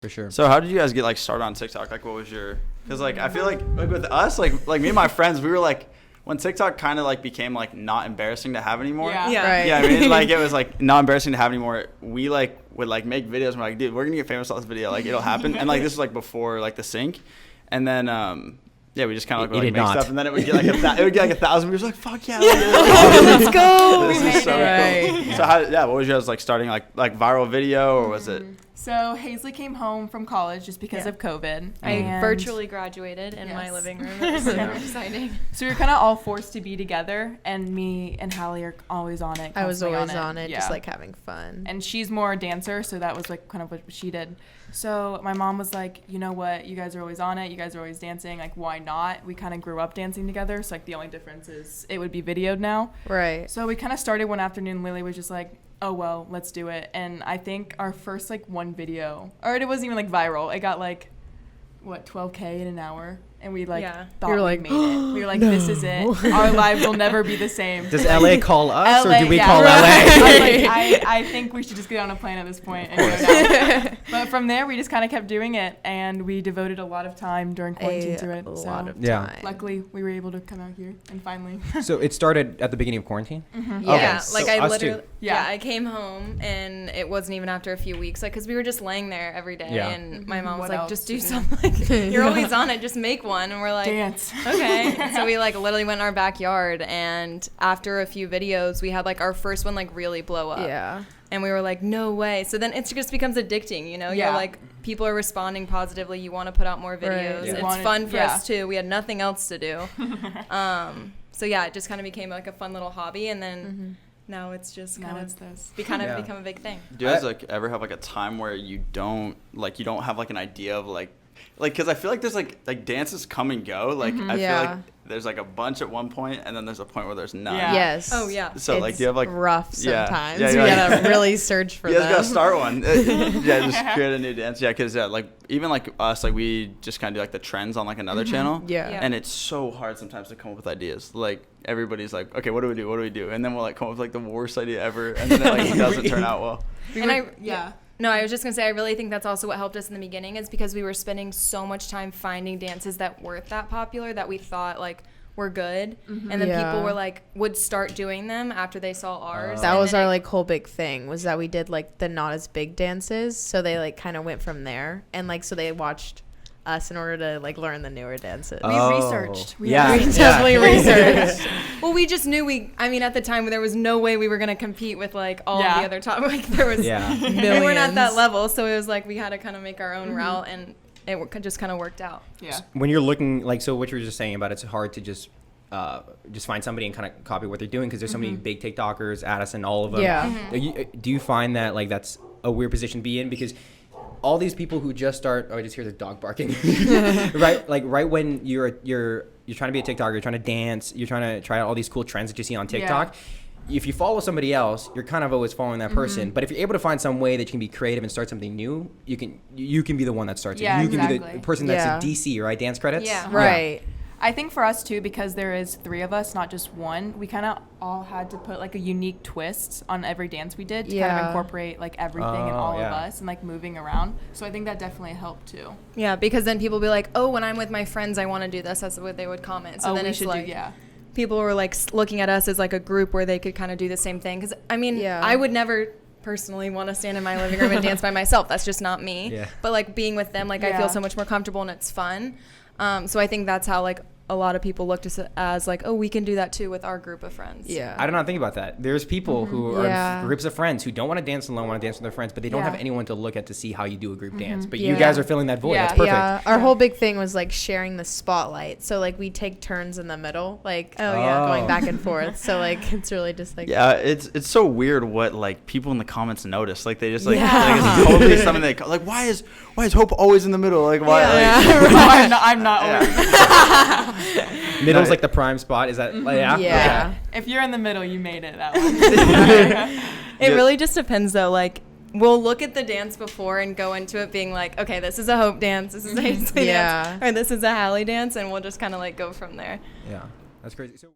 For sure. So how did you guys get like started on TikTok? Like what was your, because like I feel like with us, like me and my friends, we were like, when TikTok kind of like became like not embarrassing to have anymore. Yeah. Right. Yeah, I mean, like it was like not embarrassing to have anymore. We like would like make videos and we're like, dude, we're gonna get famous off this video. Like it'll happen. And like this was like before like TheSync, and then yeah, we just kind of like make stuff, and then it would get like it would get like 1,000 views. Like fuck yeah, Let's go. This is so Right. cool. So how, yeah, what was yours like starting like viral video, or was it? So Hazley came home from college just because of COVID. I and virtually graduated in my living room. It was super exciting. So we were kind of all forced to be together, and me and Hallie are always on it. I was constantly always on it, Yeah. just like having fun. And she's more a dancer, so that was like kind of what she did. So my mom was like, you know what, you guys are always on it, you guys are always dancing, like why not? We kind of grew up dancing together, so like the only difference is it would be videoed now. Right. So we kind of started one afternoon. Lily was just like, oh well, let's do it. And I think our first like one video, or it wasn't even like viral, it got like what, 12K in an hour, and we like thought we made it. We were like, this is it, our lives will never be the same. Does LA call us, or do we yeah, call right. LA? I was like, I think we should just get on a plane at this point and go down. But from there, we just kind of kept doing it, and we devoted a lot of time during quarantine to it. A So lot of Yeah. time. luckily, we were able to come out here and finally. So it started at the beginning of quarantine? Yeah, Okay, like so I us literally, too. Yeah. I came home and it wasn't even after a few weeks, like, cause we were just laying there every day, Yeah. and my mom was What like, else just to do do? something. You're always on it, just make one, and we're like, Dance. okay. So we like literally went in our backyard, and after a few videos, we had like our first one like really blow up. Yeah. And we were like, no way. So then it just becomes addicting, you know? Yeah. You're like, people are responding positively. You want to put out more videos. Yeah. It's fun for us too. We had nothing else to do. So yeah, it just kind of became like a fun little hobby, and then now it's just kind of this. become Yeah. a big thing. Do you guys like ever have like a time where you don't have like an idea of like because I feel like there's like dances come and go. Like I feel Yeah. like there's like a bunch at one point, and then there's a point where there's none. Yeah. Yes. Oh yeah. So like, do you have like rough Yeah. sometimes? Yeah, We you're like- gotta really search for you guys them. gotta start one. Yeah, just create a new dance. Yeah, because like even like us, like we just kind of do like the trends on like another channel. Yeah. Yeah. And it's so hard sometimes to come up with ideas. Like everybody's like, okay, what do we do? What do we do? And then we'll like come up with like the worst idea ever, and then it like doesn't turn out well. No, I was just gonna say, I really think that's also what helped us in the beginning, is because we were spending so much time finding dances that weren't that popular that we thought like were good, and then Yeah. people were like would start doing them after they saw ours. That and was then our it- like whole big thing, was that we did like the not as big dances, so they like kind of went from there, and like so they watched us in order to like learn the newer dances. We researched. We yeah. We definitely researched. Well, we just knew I mean, at the time there was no way we were gonna compete with like all of the other top. Like there was, Yeah. we weren't at that Millions. level, so it was like we had to kind of make our own route, and it just kind of worked out. Yeah. When you're looking, like, so what you were just saying about it's hard to just find somebody and kind of copy what they're doing, because there's so many big TikTokers, Addison, all of them. Yeah. Do you find that like that's a weird position to be in, because all these people who just start, oh, I just hear the dog barking, right when you're trying to be a TikToker, you're trying to dance, you're trying to try out all these cool trends that you see on TikTok. If you follow somebody else, you're kind of always following that person. But if you're able to find some way that you can be creative and start something new, you can be the one that starts Yeah, it. You can be exactly. the person that's Yeah. a DC, right? Dance credits. Yeah. Right. I think for us too, because there is 3 of us, not just one, we kind of all had to put like a unique twist on every dance we did to kind Yeah. of incorporate like everything and all of yeah. us and like moving around. So I think that definitely helped too. Yeah, because then people be like, oh, when I'm with my friends, I want to do this. That's what they would comment. So then we it's should like, do, people were like looking at us as like a group where they could kind of do the same thing. Because I mean, Yeah. I would never personally want to stand in my living room and dance by myself. That's just not me. Yeah. But like being with them, like I Yeah. feel so much more comfortable and it's fun. So I think that's how like a lot of people looked at us as like, oh, we can do that too with our group of friends. Yeah. I don't know. Think about that. There's people who are Yeah. groups of friends who don't want to dance alone, want to dance with their friends, but they don't Yeah. have anyone to look at to see how you do a group dance. But you Yeah. guys are filling that void. Yeah. That's perfect. Yeah, our whole big thing was like sharing the spotlight. So like we take turns in the middle, like going back and forth. So like it's really just like Yeah, it's so weird what like people in the comments notice. Like they just like, Yeah. like it's totally something they like. Why is Hope always in the middle? Like why? I'm not. Middle's like the prime spot. Is that? Yeah. Yeah. If you're in the middle, you made it that one. It really just depends though. Like we'll look at the dance before and go into it being like, okay, this is a Hope dance, this is a Hazley Yeah. dance, or this is a Hallie dance, and we'll just kind of like go from there. Yeah. That's crazy. So.